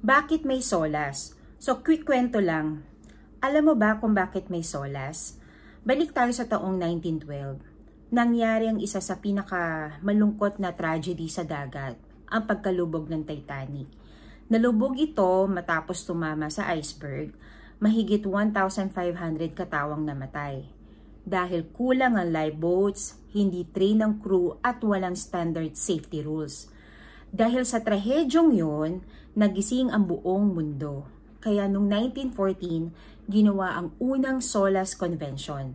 Bakit may SOLAS? So, quick kwento lang. Alam mo ba kung bakit may SOLAS? Balik tayo sa taong 1912. Nangyari ang isa sa pinakamalungkot na tragedy sa dagat, ang pagkalubog ng Titanic. Nalubog ito matapos tumama sa iceberg, mahigit 1,500 katawang namatay. Dahil kulang ang lifeboats, hindi train ng crew at walang standard safety rules. Dahil sa trahedyong yun, nagising ang buong mundo. Kaya noong 1914, ginawa ang unang SOLAS Convention.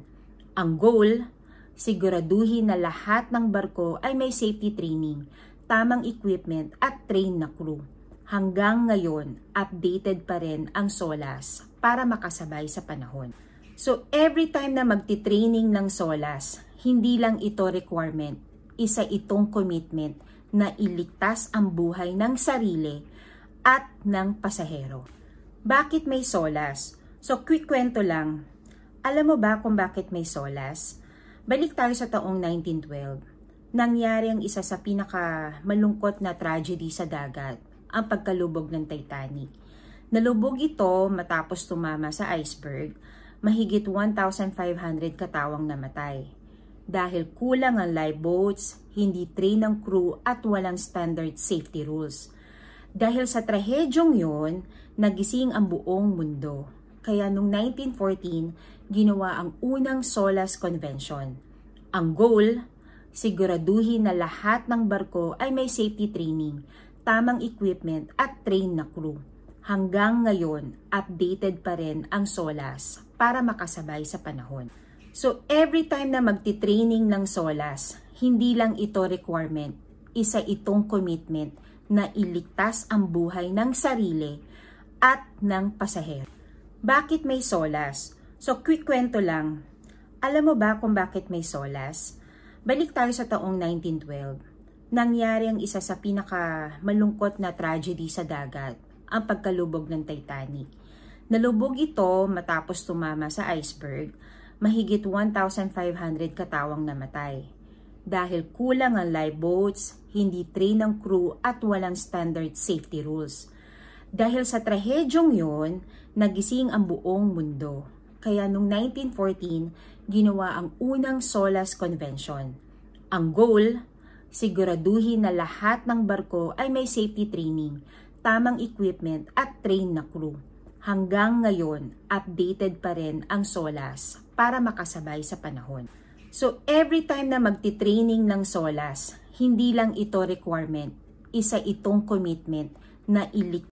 Ang goal, siguraduhin na lahat ng barko ay may safety training, tamang equipment at trained na crew. Hanggang ngayon, updated pa rin ang SOLAS para makasabay sa panahon. So every time na magti-training ng SOLAS, hindi lang ito requirement, isa itong commitment na iligtas ang buhay ng sarili at ng pasahero. Bakit may SOLAS? So quick kwento lang. Alam mo ba kung bakit may SOLAS? Balik tayo sa taong 1912. Nangyari ang isa sa pinakamalungkot na tragedy sa dagat, ang pagkalubog ng Titanic. Nalubog ito matapos tumama sa iceberg, mahigit 1,500 katawang namatay. Dahil kulang ang lifeboats, hindi train ng crew at walang standard safety rules. Dahil sa trahedyong yun, nagising ang buong mundo. Kaya noong 1914, ginawa ang unang SOLAS Convention. Ang goal, siguraduhin na lahat ng barko ay may safety training, tamang equipment at trained na crew. Hanggang ngayon, updated pa rin ang SOLAS para makasabay sa panahon. So every time na magti-training ng SOLAS, hindi lang ito requirement, isa itong commitment na iligtas ang buhay ng sarili at ng pasahero. Bakit may SOLAS? So quick kwento lang. Alam mo ba kung bakit may SOLAS? Balik tayo sa taong 1912. Nangyari ang isa sa pinakamalungkot na tragedy sa dagat, ang pagkalubog ng Titanic. Nalubog ito matapos tumama sa iceberg, mahigit 1,500 katawang namatay. Dahil kulang ang lifeboats, hindi train ng crew at walang standard safety rules. Dahil sa trahedyong yun, nagising ang buong mundo. Kaya noong 1914, ginawa ang unang SOLAS Convention. Ang goal, siguraduhin na lahat ng barko ay may safety training, tamang equipment at trained na crew. Hanggang ngayon, updated pa rin ang SOLAS para makasabay sa panahon. So every time na magti-training ng SOLAS, hindi lang ito requirement, isa itong commitment na iligtas